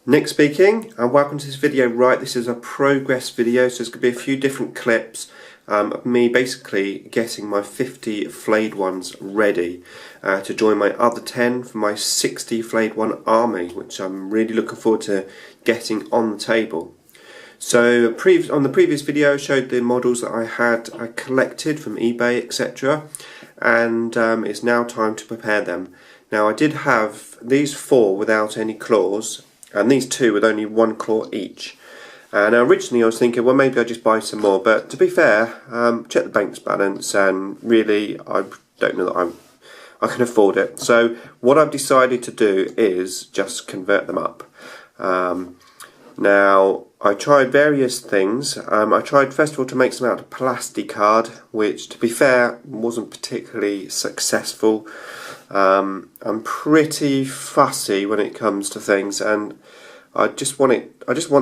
Nick speaking, and welcome to this video. Right, this is a progress video, so there's going to be a few different clips of me basically getting my 50 Flayed Ones ready to join my other 10 for my 60 Flayed One army, which I'm really looking forward to getting on the table. So on the previous video I showed the models that I had collected from eBay, etc. And it's now time to prepare them. Now I did have these 4 without any claws, and these 2 with only 1 claw each. Now originally I was thinking, well, maybe I'll just buy some more, but to be fair, check the bank's balance, and really I don't know that I can afford it. So what I've decided to do is just convert them up. Now I tried various things. I tried first of all to make some out of plastic card, which to be fair wasn't particularly successful. I'm pretty fussy when it comes to things, and I just want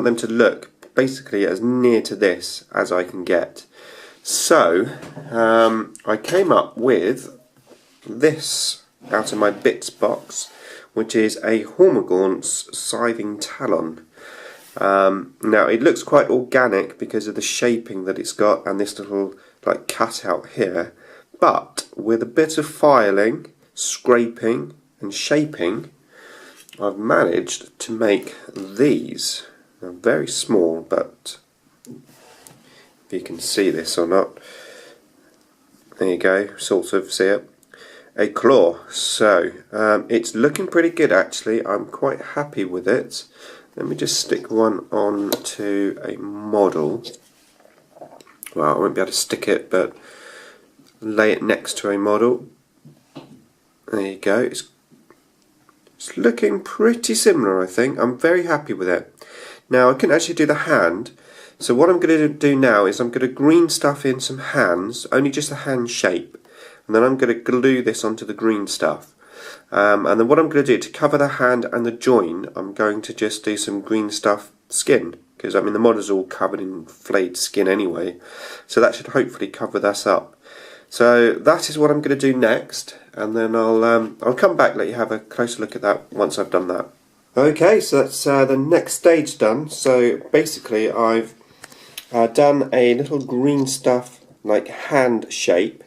them to look basically as near to this as I can get. So I came up with this out of my bits box, which is a Hormigaunt's Scything Talon. Now it looks quite organic because of the shaping that it's got and this little like cutout here, but with a bit of filing, scraping and shaping, I've managed to make these. They're very small, but if you can see this or not, there you go, sort of see it, a claw. So it's looking pretty good actually. I'm quite happy with it. Let me just stick one on to a model. Well, I won't be able to stick it, but lay it next to a model. There you go. It's looking pretty similar, I think. I'm very happy with it. Now I couldn't actually do the hand, so what I'm going to do now is I'm going to green stuff in some hands, only just a hand shape, and then I'm going to glue this onto the green stuff. And then what I'm going to do to cover the hand and the join, I'm going to just do some green stuff skin, because I mean the model's all covered in flayed skin anyway, so that should hopefully cover this up. So that is what I'm going to do next, and then I'll come back, let you have a closer look at that once I've done that. Okay, so that's the next stage done. So basically I've done a little green stuff like hand shape,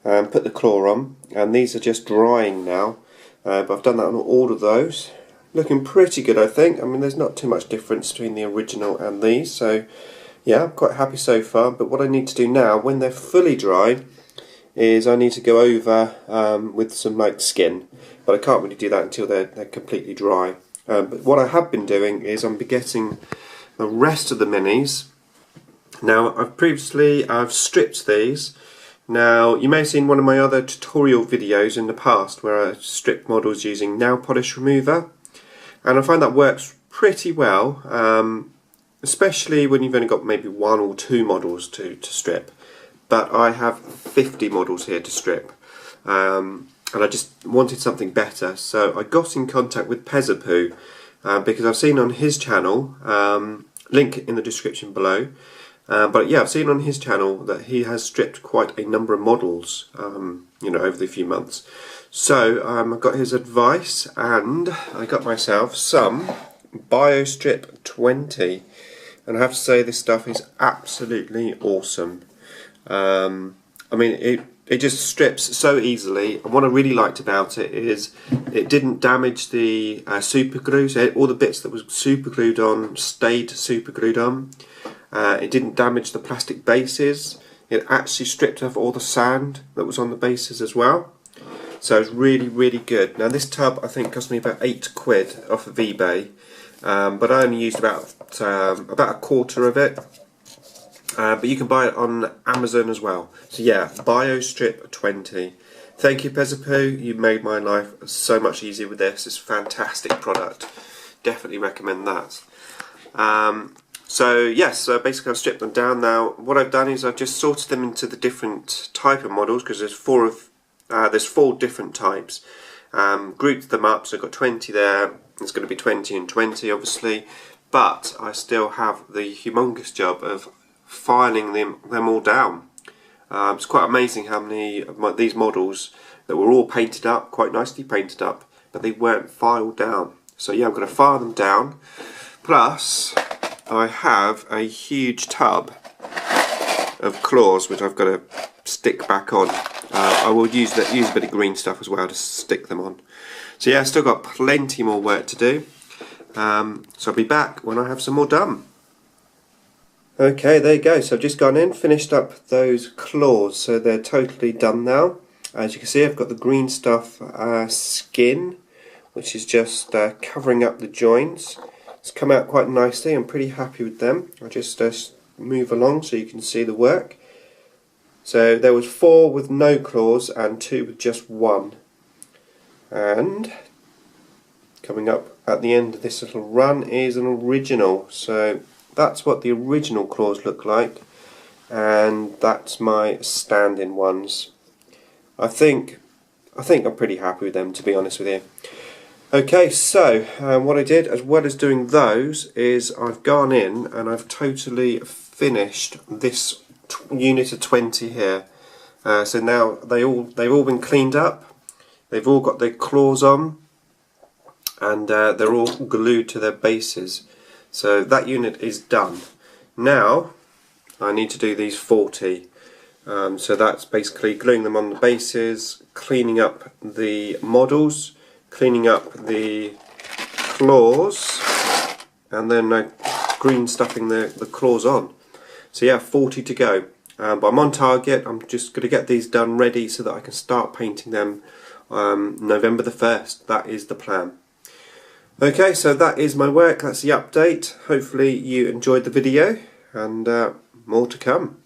put the claw on, and these are just drying now, but I've done that on all of those. Looking pretty good, I think. I mean, there's not too much difference between the original and these, so yeah, I'm quite happy so far. But what I need to do now, when they're fully dry, is I need to go over with some like skin, but I can't really do that until they're completely dry. But what I have been doing is I'm getting the rest of the minis. Now I've stripped these. Now you may have seen one of my other tutorial videos in the past where I stripped models using nail polish remover, and I find that works pretty well, especially when you've only got maybe 1 or 2 models to strip. But I have 50 models here to strip, and I just wanted something better, so I got in contact with Pezapoo, because I've seen on his channel, link in the description below, but yeah, I've seen on his channel that he has stripped quite a number of models, you know, over the few months. So I got his advice, and I got myself some BioStrip 20, and I have to say this stuff is absolutely awesome. I mean, it just strips so easily, and what I really liked about it is it didn't damage the super glue, so all the bits that was super glued on stayed super glued on. It didn't damage the plastic bases. It actually stripped off all the sand that was on the bases as well, so it's really, really good. Now this tub I think cost me about 8 quid off of eBay, but I only used about a quarter of it. But you can buy it on Amazon as well. So yeah, BioStrip 20. Thank you, Pezapoo. You made my life so much easier with this. It's a fantastic product. Definitely recommend that. So yes, so basically I've stripped them down. Now what I've done is I've just sorted them into the different type of models, because there's 4 different types. Grouped them up, so I've got 20 there. It's going to be 20 and 20 obviously, but I still have the humongous job of filing them all down. It's quite amazing how many of these models that were all painted up, quite nicely painted up, but they weren't filed down. So yeah, I'm going to fire them down. Plus, I have a huge tub of claws which I've got to stick back on. I will use a bit of green stuff as well to stick them on. So yeah, I've still got plenty more work to do. So I'll be back when I have some more done. Okay, there you go. So I've just gone in, finished up those claws, so they're totally done now. As you can see, I've got the green stuff skin, which is just covering up the joints. It's come out quite nicely. I'm pretty happy with them. I'll just move along so you can see the work. So there was 4 with no claws and 2 with just 1. And coming up at the end of this little run is an original. So that's what the original claws look like, and that's my stand-in ones. I think I'm pretty happy with them, to be honest with you. Okay, so what I did, as well as doing those, is I've gone in and I've totally finished this unit of 20 here. So now they've all been cleaned up. They've all got their claws on, and they're all glued to their bases. So that unit is done. Now I need to do these 40. So that's basically gluing them on the bases, cleaning up the models, cleaning up the claws, and then green stuffing the claws on. So yeah, 40 to go. But I'm on target. I'm just going to get these done ready so that I can start painting them November the 1st. That is the plan. Okay, so that is my work. That's the update. Hopefully you enjoyed the video, and more to come.